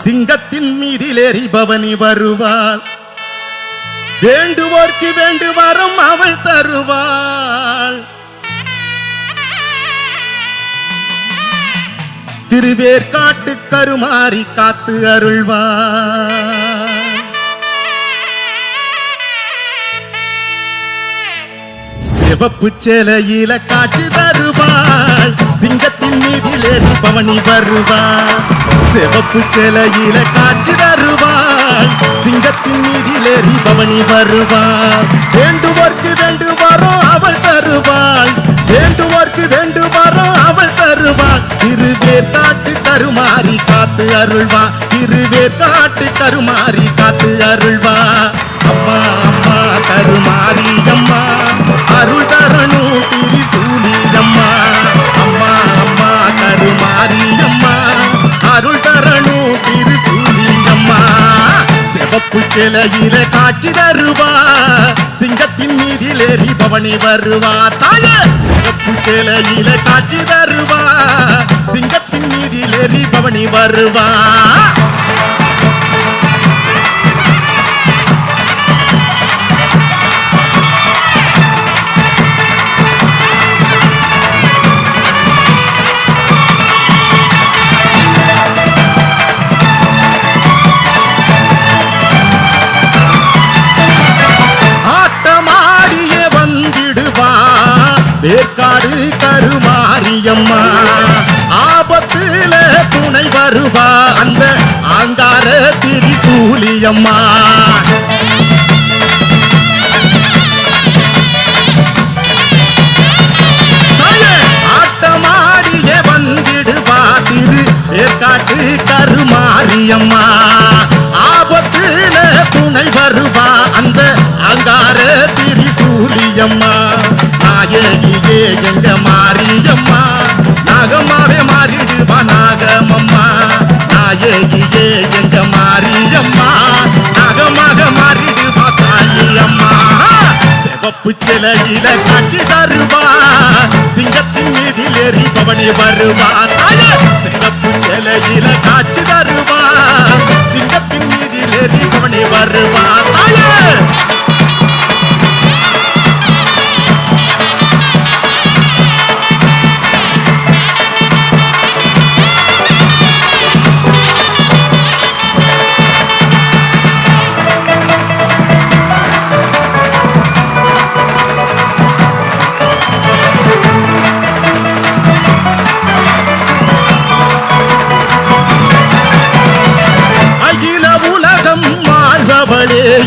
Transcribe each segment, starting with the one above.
சிங்கத்தின் மீதிலேறி பவனி வருவாள். வேண்டுவோர்க்கு வேண்டு வரம் அவள் தருவாள். திருவேற்காட்டு கருமாறி காத்து அருள்வாள். சிவப்பு சேலையில காட்சி தருவாள். சிங்கத்தின் மீதிலேறி பவனி வருவாள். சிவப்பு சேலையில காட்சி தருவாள். சிங்கத்தின் மீதிலேறி பவனி வருவாள். வேண்டுவோர்க்கு வேண்டு வரம் அவள் தருவாள். வேண்டுவோர்க்கு வேண்டு வரம் அவள் தருவாள். திருவேற்காட்டு கருமாறி காத்து அருள்வா. திருவேற்காட்டு கருமாறி காத்து அருள்வா. அம்மா அம்மா கருமாரி அம்மா அருள் தரணும் திரிசூலி அம்மா. அம்மா அம்மா கருமாரி அம்மா அருள் தரணும் திரிசூலி அம்மா. சிவப்பு சேலையில காட்சி தருவா. சிங்கத்தின் மீதிலேறி பவனி வருவா. தாயே சிவப்பு சேலையில காட்சி தருவா. சிங்கத்தின் மீதிலேறி பவனி வருவா. வேற்காடு கருமாரியம்மா ஆபத்துல துணை வருவா. அந்த ஆங்கார திரிசூலியம்மா. ஆட்டமாடிய வந்திடுவா. திரு வேற்காட்டு கருமாரியம்மா ஆபத்துல துணை வருவா. அந்த ஆங்கார திரிசூலியம்மா. நாயகியே எங்க மாரியம்மா நாகமாவே மாறிடுவா நாகமம்மா. நாயகியே எங்க மாரியம்மா நாகமாக மாறிடுவா தாயம்மா. சிவப்பு சிலையில காட்சி தருவா. சிங்கத்தின் மீதிலேறி பவனி வருவா. தாயே சிவப்பு சிலையில காட்சி தருவா. சிங்கத்தின் மீதிலேறி பவனி வருவா. தாயே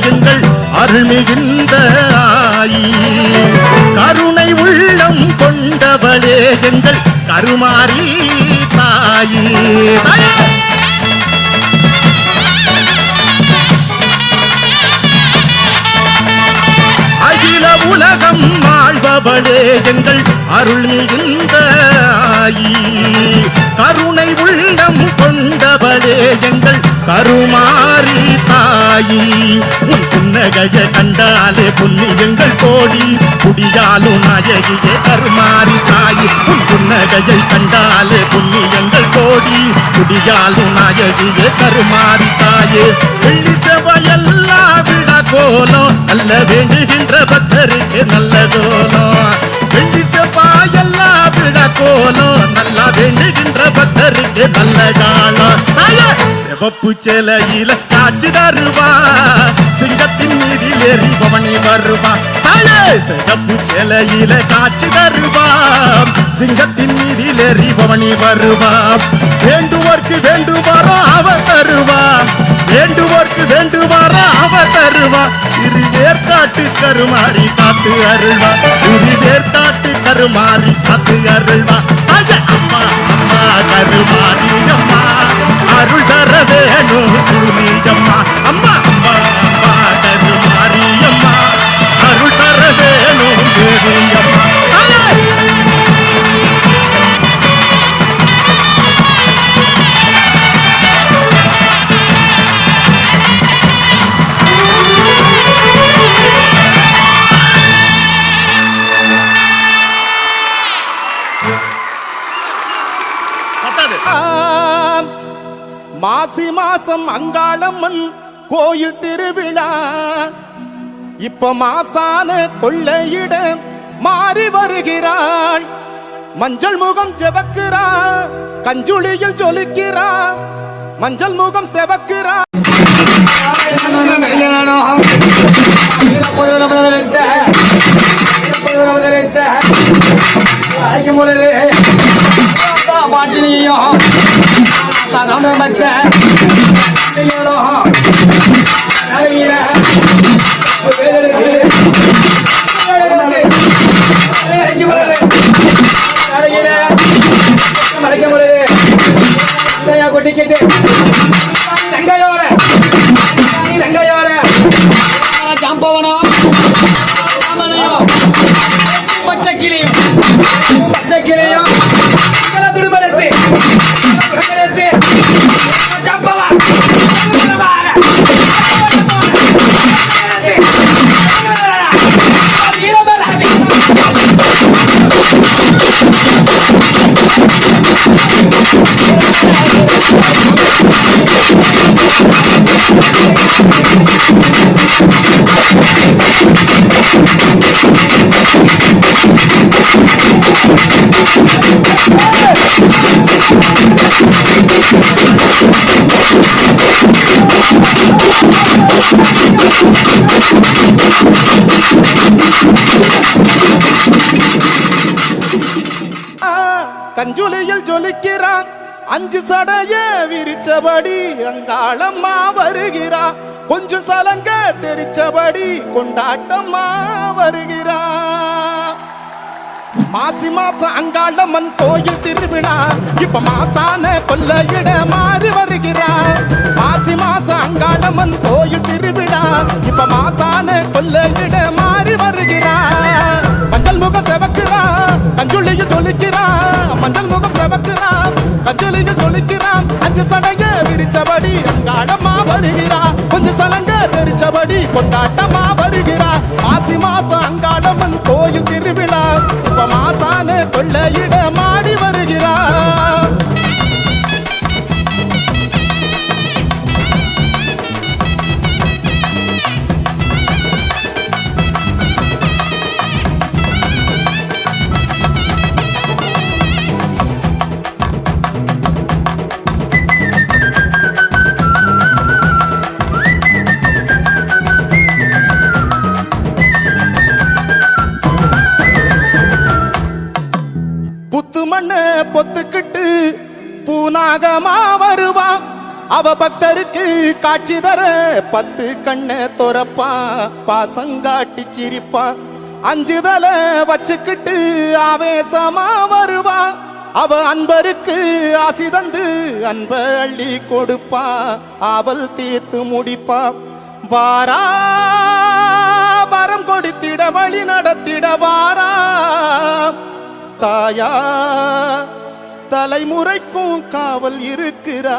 எங்கள் அருள்மிகுந்த ஆயி. கருணை உள்ளம் கொண்டவளே எங்கள் கருமாரி தாயி. அகில உலகம் வாழ்பவளே எங்கள் அருள்மிகுந்த ஆயி. கருணை உள்ளம் கொண்டவளே எங்கள் கருமாரி தாயி. உன் புன்னகைய கண்டாலே புண்ணியங்கள் கோடி. குடியாலும் நாயகியே கருமாரி தாயி. உன் புன்னகையை கண்டாலே புண்ணியங்கள் கோடி. குடியாலும் நாயகியே கருமாரி தாயே. வெள்ளி செவ்வாயெல்லா விழா கோலம் நல்ல வேண்டுகின்ற பக்தருக்கு நல்ல கோலம். வெள்ளி செவ்வாயெல்லா விழா கோலம் நல்லா வேண்டுகின்ற பக்தருக்கு நல்ல காலம். சிவப்பு சேலையில காட்சி தருவா. சிங்கத்தின் மீதிலேறி பவனி வருவா. தாயே சிவப்பு சேலையில காட்சி தருவா. சிங்கத்தின் மீதிலேறி பவனி வருவா. வேண்டுவோர்க்கு வேண்டு வரம் அவ தருவா. வேண்டுவோர்க்கு வேண்டு வரம் அவ தருவா. திருவேற்காட்டு கருமாறி காத்து அருள்வா. திருவேற்காட்டு கருமாறி காத்து அருள்வா. அம்மா அம்மா கருமாரி அம்மா அருள் தர வேணும் சூரியம்மா. அம்மா அம்மா அம்மா கருமாரி அம்மா அருள் தர வேணும் தேவியம்மா. மாசி மாசம் அங்காளம்மன் கோயில் திருவிழா இப்ப மாசான கொள்ளையிட மாறி வருகிறாள். மஞ்சள் முகம் செவக்கிறா, கஞ்சுளியில் ஜொலிக்கிறா, மஞ்சள் முகம் செவக்கிறா. கஞ்சுளியில் ஜொலிக்கிறான், அஞ்சு சடைய விரிச்சபடி அங்காளம்மா வருகிறா. கொஞ்சம் சலங்க தெரிச்சபடி கொண்டாட்டம்மா வருகிறா. மாசி மாசம் அங்காளம்மன் கோயில் திருவிழா இப்ப மாசான கொள்ளையிட மாறி வருகிறா. மாசி மாசம் அங்காளம்மன் கோயில் திருவிழா இப்ப மாசான கொள்ளையிட மாறி வருகிறா. மஞ்சள் முகம் செவக்கிறா, கஞ்சுளியில் ஜொலிக்கிறா, மஞ்சள் முகம் செவக்கிறா, கஞ்சுளியில் ஜொலிக்கிறா. அஞ்சு சடைய விரிச்சபடி அங்காளம்மா வருகிறா. கொஞ்சம் சலங்க தெரிச்சபடி கொண்டாட்டமா வருகிறா. மாசி மாசம் அங்காளம்மன் கோயில் திருவிழா இப்ப மாசான கொள்ளையிட மாடி வருகிறா. மண்ணு பொத்துக்கிட்டு பூனாகமா வருவா. அவ பக்தருக்கு காட்சி தர 10 கண்ண துறப்பா. பாசங்காட்டி சிரிப்பா, 5 தலை வச்சுக்கிட்டு ஆவேசமா வருவா. அவ அன்பருக்கு ஆசி தந்து அன்ப அள்ளி கொடுப்பா. அவள் தீர்த்து முடிப்பா. வாரா வரம் கொடுத்திட வழி நடத்திட வாரா. தாயா தலைமுறைக்கும் காவல் இருக்கிறா.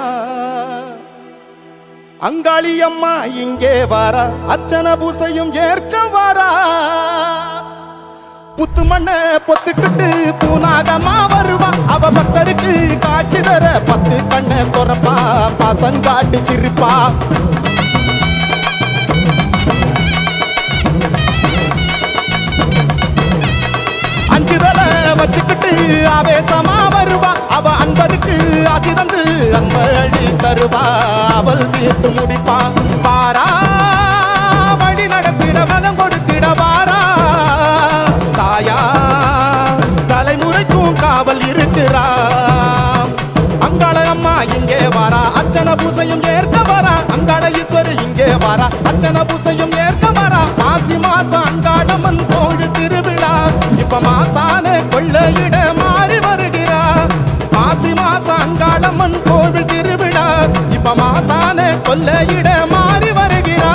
அங்காளி அம்மா இங்கே வாரா, அர்ச்சன பூசையும் ஏற்க வாரா. புத்து மண்ண பொத்துக்கிட்டு பூனாகமா வருவா. அவ பக்தருக்கு காட்சி தர 10 கண்ண துறப்பா. பாசங்காட்டி சிரிப்பா. வச்சுக்கிட்டு ஆவேசமா வருவா. அவ அன்பருக்கு ஆசி தந்து அன்ப அள்ளி தருவா. அவள் தீர்த்து முடிப்பா. பாரா வழி நடத்திட வலம் கொடுத்திட வாரா. தாயா தலைமுறைக்கும் காவல் இருக்கிறா. அங்காள அம்மா இங்கே வாரா, அர்ச்சன பூசையும் ஏற்க வாரா. அங்காள ஈஸ்வரி இங்கே வாரா, அர்ச்சன பூசையும் ஏற்க வாரா. மாசி மாசம் அங்காளம்மன் கோயில் திருவிழா இப்ப மாசான கொள்ளையிட மாறி வருகிறா. மாசி மாசம் அங்காளம்மன் கோவில் திருவிழா இப்ப மாசான கொள்ளையிட மாறி வருகிறா.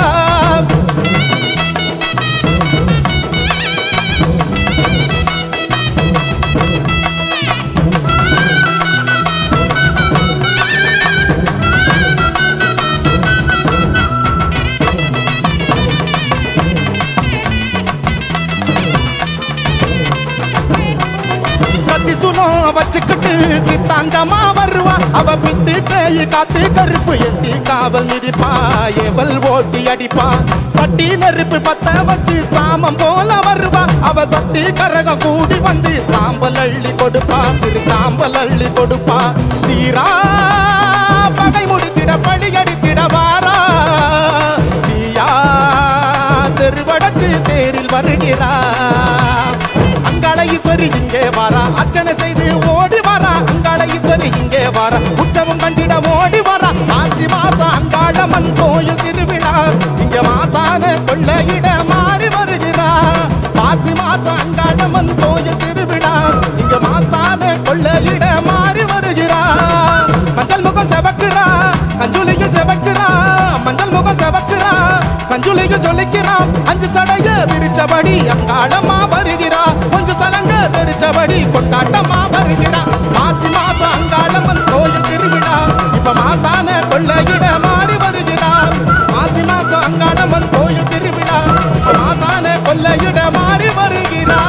வச்சுக்கிட்டு சித்தாங்கமா வருவா. அவ பித்து பேய் காத்து கருப்பு எத்தி காவல் மிதிப்பா ஏவல் ஓட்டி அடிப்பா சட்டி நெருப்பு பத்த வச்சு சாமம் போல வருவா அவ சட்டி கரகம் கூடி வந்து சாம்பல் அள்ளி கொடுப்பா சாம்பல் அள்ளி கொடுப்பா தீரா பகை முடித்திட பழி அடித்திட வாரா தீயா தெருவடைச்சு தேரில் வருகிறா அங்காள ஈஸ்வரி இங்கே வாரா அர்ச்சனை செய்து ஓடி வாரா அங்காள ஈஸ்வரி இங்கே வாரா உற்சவம் கண்டிட ஓடி வாரா மாசி மாசம் அங்காளம்மன் கோயில் திருவிழா இங்க மாசான கொள்ளையிட மாறி வருகிறா மாசி மாசம் அங்காளம்மன் கோயில் திருவிழா இங்க மாசான கொள்ளையிட மாறி வருகிறா மஞ்சள் முகம் செவக்குறா கஞ்சுலிக்கு செவக்குறா மஞ்சள் முகம் செவக்குறா கஞ்சுலிக்கு ஜொலிக்கிறா அஞ்சு சடைய விரிச்சபடி அங்காளம்மா வருகிறா கொஞ்சம் சலங்க தெரிச்சபடி கொண்டாட்டமா வருகிறா மாசி மாசம் அங்காளம்மன் கோயில் திருவிழா இப்ப மாசான கொள்ளையிட மாறி வருகிறா மாசி மாசம் அங்காளம்மன் கோயில் திருவிழா இப்ப மாசான கொள்ளையிட மாறி வருகிறா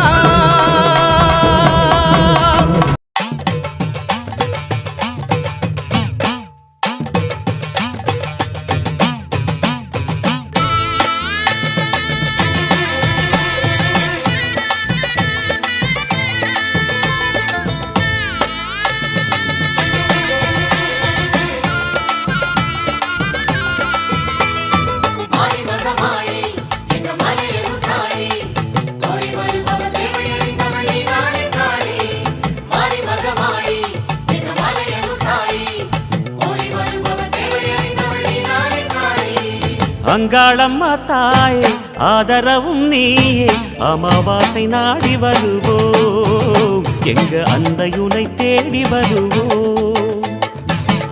அங்காளம்மா தாயே ஆதரவும் நீயே அமாவாசை நாடி வருவோம் எங்க அந்தையுனை தேடி வருவோம்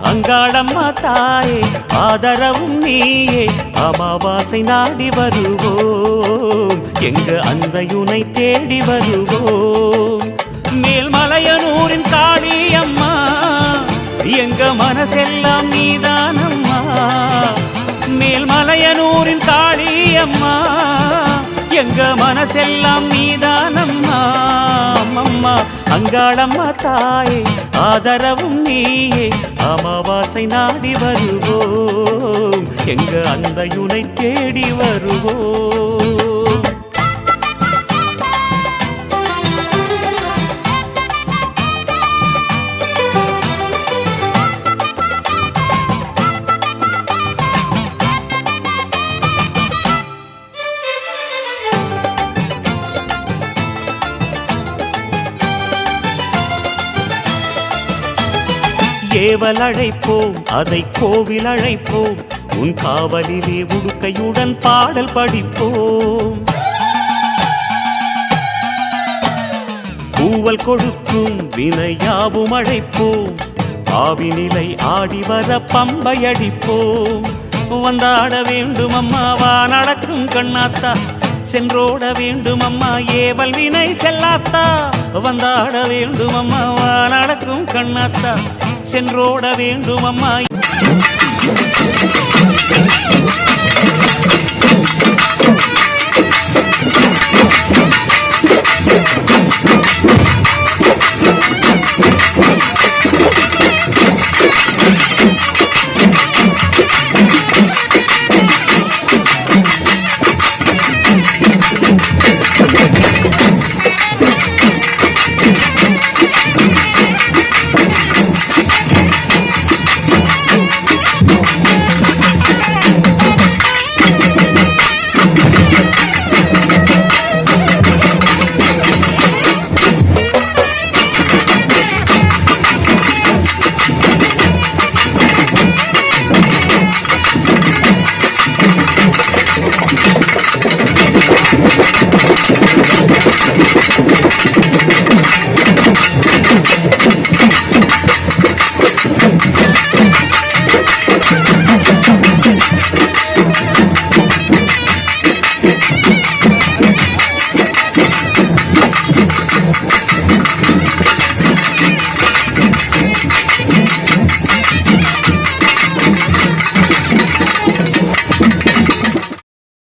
அங்காளம்மா தாயே ஆதரவும் நீயே அமாவாசை நாடி வருவோம் எங்க அந்தையுனை தேடி வருவோம் மேல்மலையனூரின் காளியம்மா எங்க மனசெல்லாம் நீதானம்மா மேல்மலையனூரின் காளியம்மா எங்க மனசெல்லாம் நீதானம்மா அம்மம்மா அங்காளம்மா தாயே ஆதரவும் நீயே அமாவாசை நாடி வருவோம் எங்க அந்தையுனை தேடி வருவோம் ஏவல் அழைப்போம் அதை கோவில் அழைப்போம் உன் காவலிலே உடுக்கையுடன் பாடல் படிப்போம் பூவல் கொடுக்கும் வினையாவும் அழைப்போம் ஆவினிலை ஆடி வர பம்பை அடிப்போம் வந்தாட வேண்டும் அம்மா வா நடக்கும் கண்ணாத்தா சென்றோட வேண்டும் அம்மா ஏவல் வினை செல்லாத்தா வந்தாட வேண்டும் அம்மா வா நடக்கும் கண்ணாத்தா சென்றோட வேண்டும் அம்மா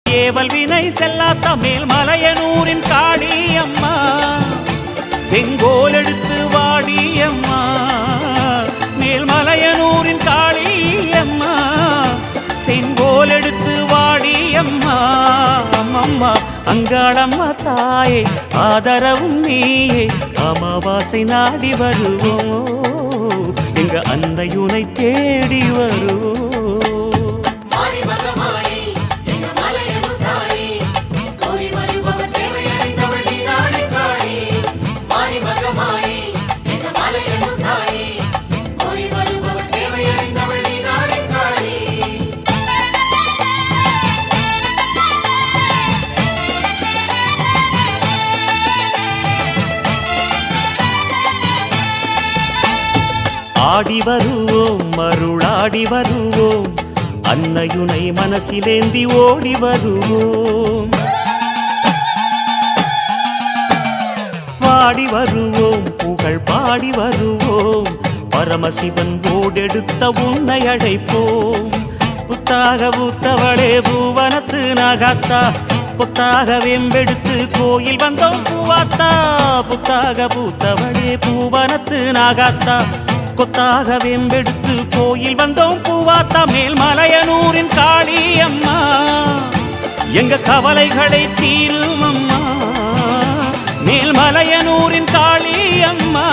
ஏவல் வினை செல்லாத்த மேல்மலையனூரின் காளியம்மா செங்கோல் எடுத்து வாடியம்மா மேல்மலைய அம்மா அம்மம்மா அங்காளம்மா தாயே ஆதரவும் நீயே அமாவாசை நாடி வருவோம் எங்க அன்னையுனை தேடி வருவோம் ஆடி வருவோம் மருளாடி வருவோம் அன்னையுனை மனசிலேந்தி ஓடி வருவோம் பாடி வருவோம் புகழ் பாடி வருவோம் பரமசிவன் ஓடெடுத்த உன்னை அழைப்போம் புத்தாக பூத்தவளே பூவனத்து நாகாத்தா கொத்தாக வெம்பெடுத்து கோயில் வந்தோம் பூவாத்தா புத்தாக பூத்தவளே பூவனத்து நாகாத்தா கொத்தாக வெம்பெடுத்து கோயில் வந்தோம் பூவாத்தா மேல்மலையனூரின் காளி அம்மா எங்க கவலைகளை தீரும் அம்மா மேல்மலையனூரின் காளி அம்மா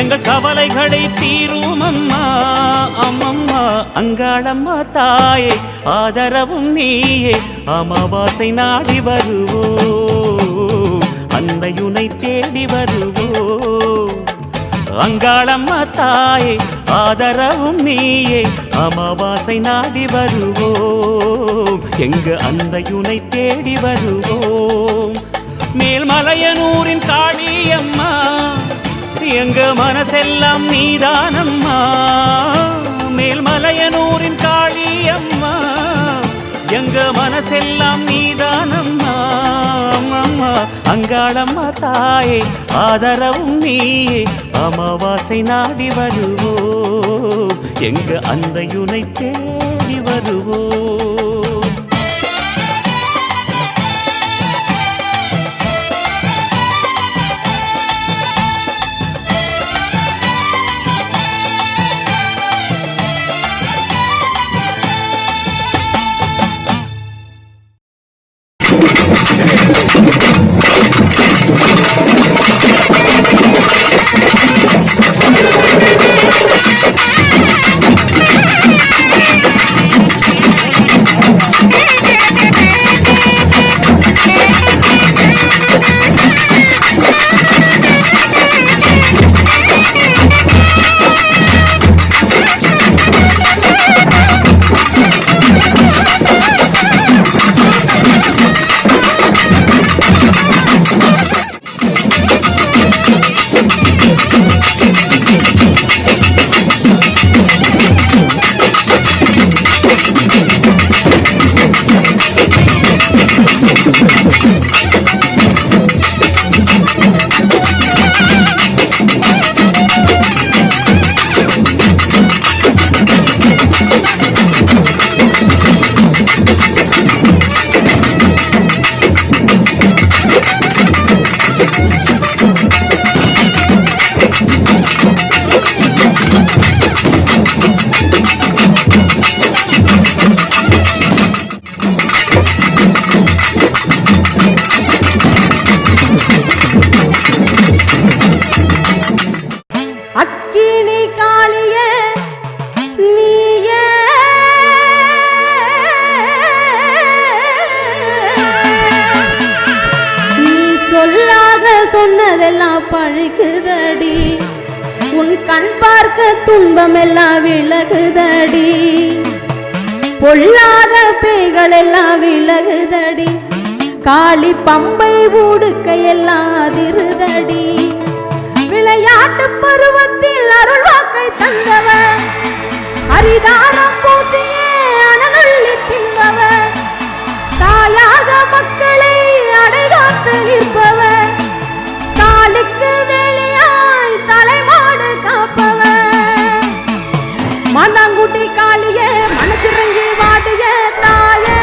எங்க கவலைகளை தீரும் அம்மா அம்மம்மா அங்காளம்மா தாயே ஆதரவும் நீயே அமாவாசை நாடி வருவோம் அன்னையுனை தேடி வருவோம் அங்காளம்மா தாயே ஆதரவும் நீயே அமாவாசை நாடி வருவோம் எங்க அன்னையுனை தேடி வருவோம் மேல்மலையனூரின் காளி அம்மா எங்க மனசெல்லாம் நீதானம்மா மேல்மலையனூரின் காளி அம்மா எங்க மனசெல்லாம் நீதானம்மா அம்மா அங்காளம்மா தாயே ஆதரவும் நீயே அமாவாசை நாடி வருவோம் எங்க அன்னையுனை தேடி வருவோம் சொன்னதெல்லாம் பழிக்குதடி உன் கண் பார்க்க துன்பமெல்லாம் விலகுதடி பொல்லாத பேய்கள் எல்லாம் விலகுதடி காளி பம்பை ஊடுக்கையெல்லாம் அதிருதடி விளையாட்டு பருவத்தில் அருள் வாக்கை தந்தவர் அரிதாரம் பூசியே அனலுள்ளி தின்பவர் தாயாக மக்களை அடைகாத்து நிற்பவர் தாளுக்கு வேலையாய் தலைமாடு காப்பவர் மாந்தாங்குட்டி காளியே மனசிறங்கி வாடிய தாயே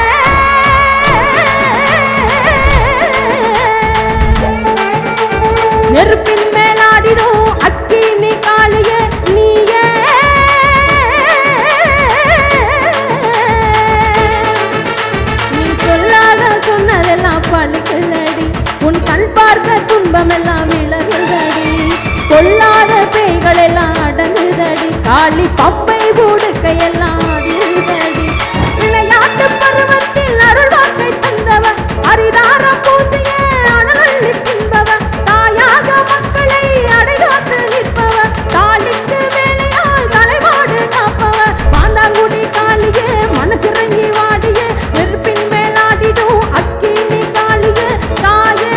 நெருப்பின் மேலாடிடும் அக்கினி காளியே நீயே காளி பம்பை உடுக்கையெல்லாம் அதிருதடி விளையாட்டு பருவத்தில் அருள் வாக்கை தந்தவன் அரிதார பூசிய அனலள்ளி தின்பவன் தாயாக மக்களை அடைகாத்து நிற்பவன் தாளிக்கு வேலையால் தலைவாடு காப்பவன் மாந்தாங்குடி காளியே மனசிறங்கி வாடிய நெருப்பின் மேலாடிடும் அக்கினி காளியே தாயே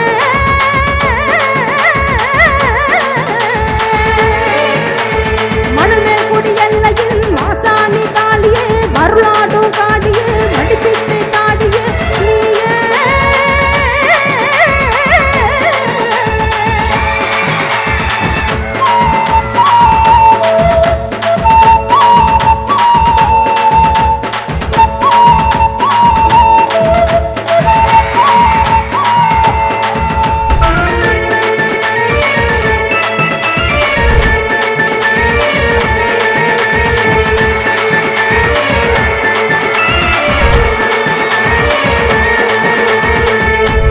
மணமேல் குடி எல்லையில் மாசாணி காளியே மருளாடும் காளியே மடிப்பிச்சை காளியே நீயே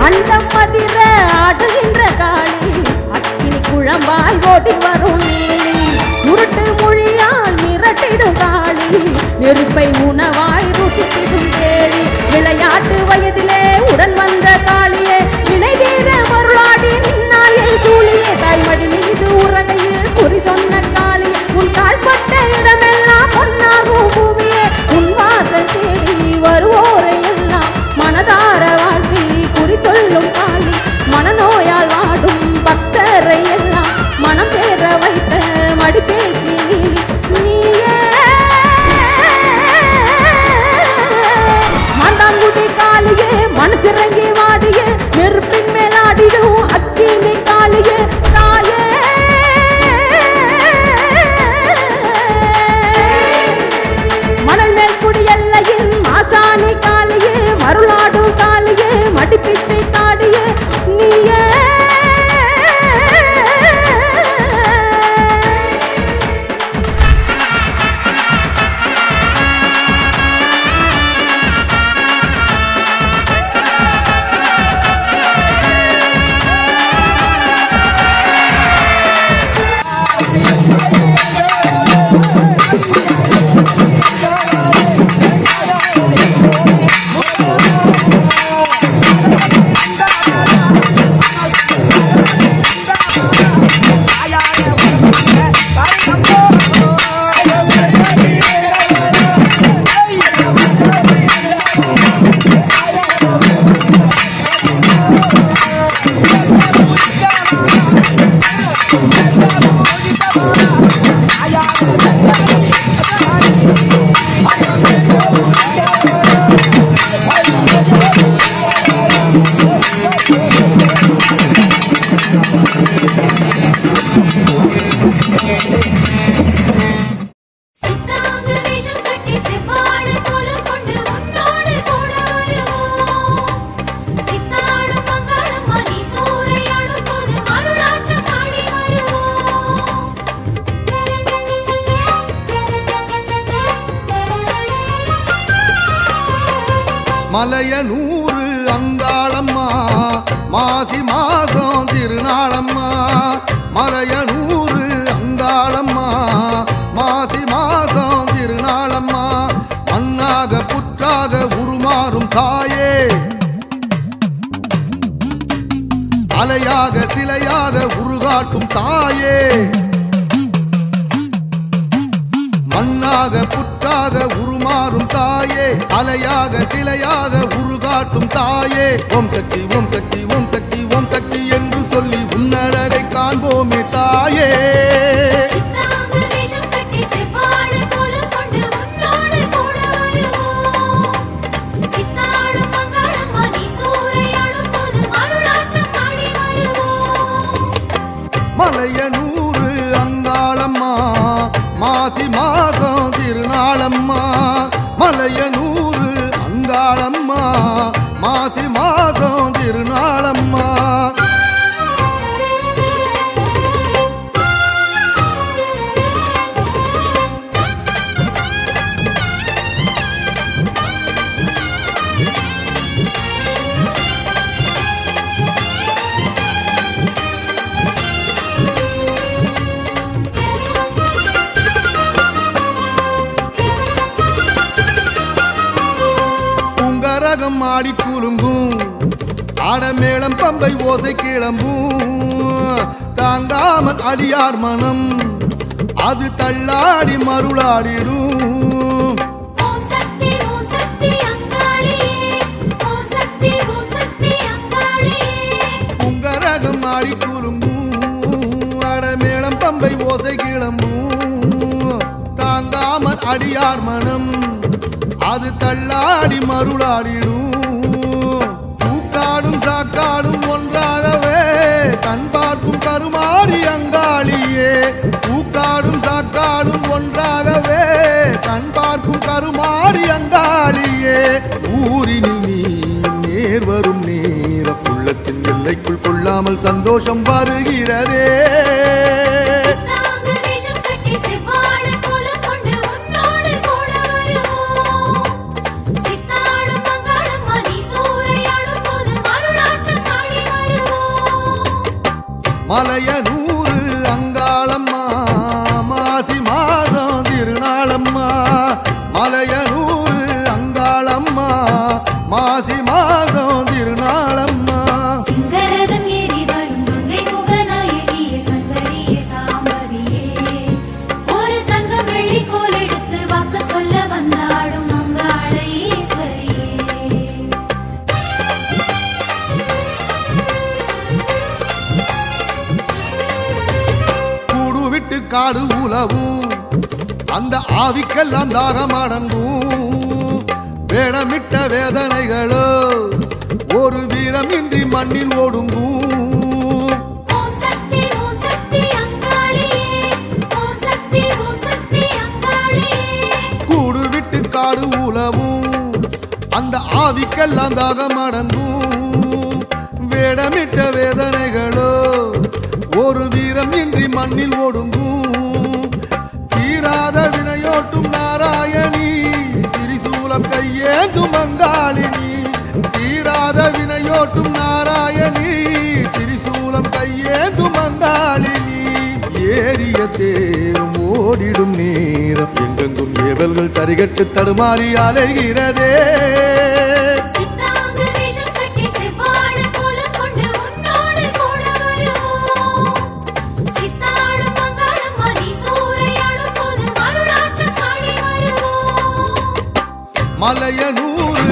அண்டம் மதிர ஆடுகின்ற காளி அக்கினி குழம்பாய் ஓடி வரும் நீலி உருட்டு மொழியால் மிரட்டிடும் காளி நெருப்பை உணவாய் ருசித்திடும் தேவி விளையாட்டு வயதிலே உடன் வந்த காளியே வினைதீர மருளாடி நின்னாயே சூழியே தாய்மடி மீது உறகையில் குறி சொன்ன காளி உன் கால்பட்ட இடமெல்லாம் பொன்னாகும் பூமியே உன் வாசல் தேடி வருவோரை எல்லாம் மனதார வாழ்த்தி குறி சொல்லும் காளி மனநோயால் வாடும் பக்தரை எல்லாம் மனம் பேர வைத்த மடிப்பேச்சி நீலி நீயே மாந்தாங்குடி காளியே மனசிறங்கி வாடிய நெருப்பின் மேலாடிடும் அக்கினி காளியே தாயே மணல் மேல் குடி எல்லையில் மாசாணி காளியே மருளாடும் காளியே மடிப்பிச்சை காளியே நீயே சித்தாங்க வேஷம் கட்டி செவ்வாடு கோலம் கொண்டு உன்னோடு கூட வருவோம் சித்தாடும் மங்களம் மணி சூறையாடும் போது மருளாட்டம் ஆடி வருவோம் மலையனூறு அங்காளம்மா மாசி மாசம் திருநாளம்மா மலையனூறு அங்காளம்மா மாசி மாசம் திருநாளம்மா மண்ணாக புற்றாக உருமாறும் தாயே அலையாக சிலையாக உருகாட்டும் தாயே மண்ணாக புற்றாக உருமாறும் தாயே அலையாக சிலையாக உருகாட்டும் தாயே ஓம் சக்தி ஓம் சக்தி ஓம் சக்தி ஓம் சக்தி என்று சொல்லி உன்னழகை காண்போமே தாயே சித்தாங்க வேஷம் கட்டி செவ்வாடு கோலம் கொண்டு உன்னோடு கூட வருவோம் சித்தாடும் மங்களம் மணி சூறையாடும் போது மருளாட்டம் ஆடி வருவோம் மலையனூறு அங்காளம்மா மாசி மாசம் திருநாளம்மா மலையனூறு அங்காளம்மா மாசி மாசம் திருநாளம்மா மன்னரகம் ஆடி கூலுங்கும் ஆடமேளம் பம்பை ஓசை கிளம்பும் தாங்காமல் அடியார் மனம் அது தள்ளாடி மருளாடிடும் ஓம் சக்தி அங்காளியே ஓம் சக்தி அங்காளியே உங்கரகம் ஆடி கூலுங்கும் ஆடமேளம் பம்பை ஓசை கிளம்பும் தாங்காமல் அடியார் மனம் அது தள்ளாடி மருளாடிடும் பூக்காடும் சாக்காடும் ஒன்றாகவே கண் பார்க்கும் கருமாரி அங்காளியே பூக்காடும் சாக்காடும் ஒன்றாகவே கண் பார்க்கும் கருமாரி அங்காளியே ஊரினில் நீ நேர் வரும் நேர புள்ளத்தின் எல்லைக்குள் கொள்ளாமல் சந்தோஷம் வருகிறதே நாங்க வேஷம் கட்டி செவ்வாழை கோலம் கொண்டு உன்னோடு கூட வருவோம் சித்தாடும் மங்களம்மா நீ சூறையாடும் போது மருளாட்டம் ஆடி வருவோம் மலையனூறு அங்காளம்மா மாசி மாதம் திருநாளம்மா மலையனூறு அங்காளம்மா மாசி மாதம் திருநாளம்மா சிங்கரதம் ஏறி வரும் துங்கை முகநாயகியே சங்கரியே சாம்பவியே ஒரு தங்கம் வெள்ளி கோல் எடுத்து வாக்கு சொல்ல வந்தாடும் மங்காள ஈஸ்வரியே கூடு விட்டு காடு உலவும் அந்த ஆவிக்கெல்லாம் தாகம் அடங்கும் வேடமிட்ட வேதனைகளோ ஒரு வீரமின்றி மண்ணில் ஒடுங்கும் ஓம் சக்தி அங்காளியே ஓம் சக்தி அங்காளியே கூடு விட்டு காடு உலவும் அந்த ஆவிக்கெல்லாம் தாகம் அடங்கும் வேடமிட்ட வேதனைகளோ ஒரு வீரம் இன்றி மண்ணில் ஒடுங்கும் தீராத வினையோட்டும் நாராயணி திரிசூலம் கையேந்தும் அங்காளினி தீராத வினையோட்டும் நாராயணி திரிசூலம் கையேந்தும் அங்காளினி ஏறிய தேரும் ஓடிடும் நேரம் எங்கெங்கும் ஏவல்கள் தரிகட்டு தடுமாறி அலைகிறதே சித்தாங்க வேஷம் கட்டி செவ்வாழை கோலம் கொண்டு உன்னோடு கூட வருவோம் சித்தாடும் மங்களம்மா நீ சூறையாடும் போது மருளாட்டம் ஆடி வருவோம் மலையனூறு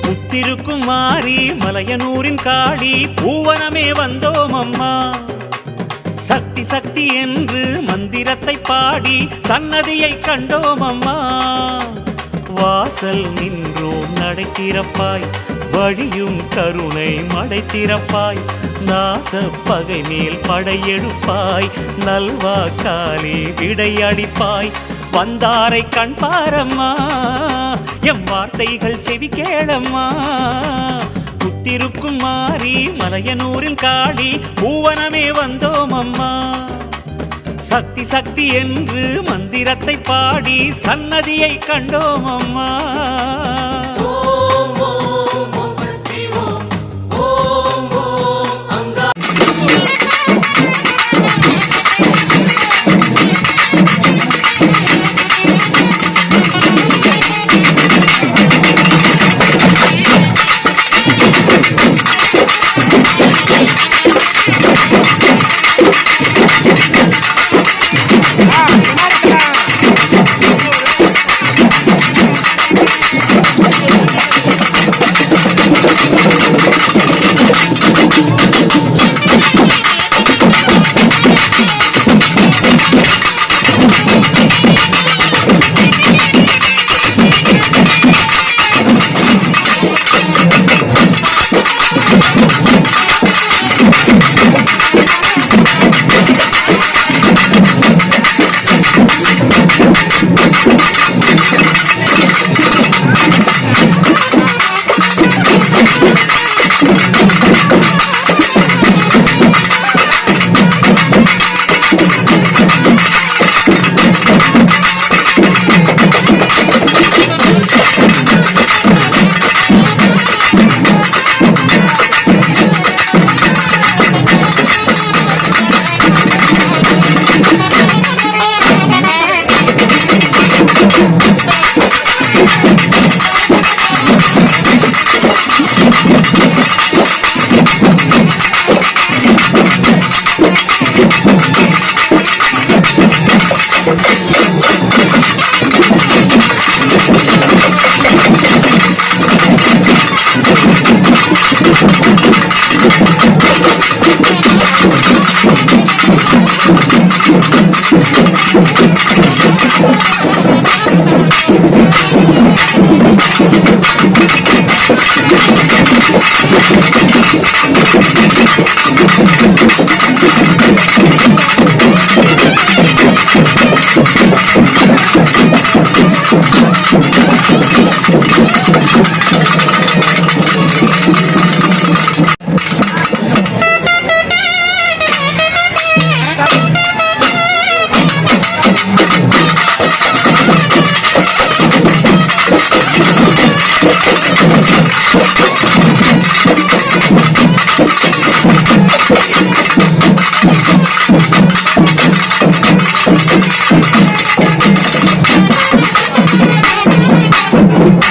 முத்திருக்கும் மாறி மலையனூரின் காளி பூவனமே வந்தோம் அம்மா சக்தி சக்தி என்று மந்திரத்தை பாடி சன்னதியை கண்டோம் அம்மா வாசல் நின்றோம் நடை திறப்பாய் வழியும் கருணை மடை திறப்பாய் நாச பகை மேல் படையெடுப்பாய் நல்வாக்காலே விடையடிப்பாய் வந்தாரை கண் பாரம்மா எம் வார்த்தைகள் செவி கேளம்மா புத்திருக்கும் மாறி மலையனூரில் காளி பூவனமே வந்தோம் அம்மா சக்தி சக்தி என்று மந்திரத்தை பாடி சன்னதியை கண்டோம் அம்மா Thank you.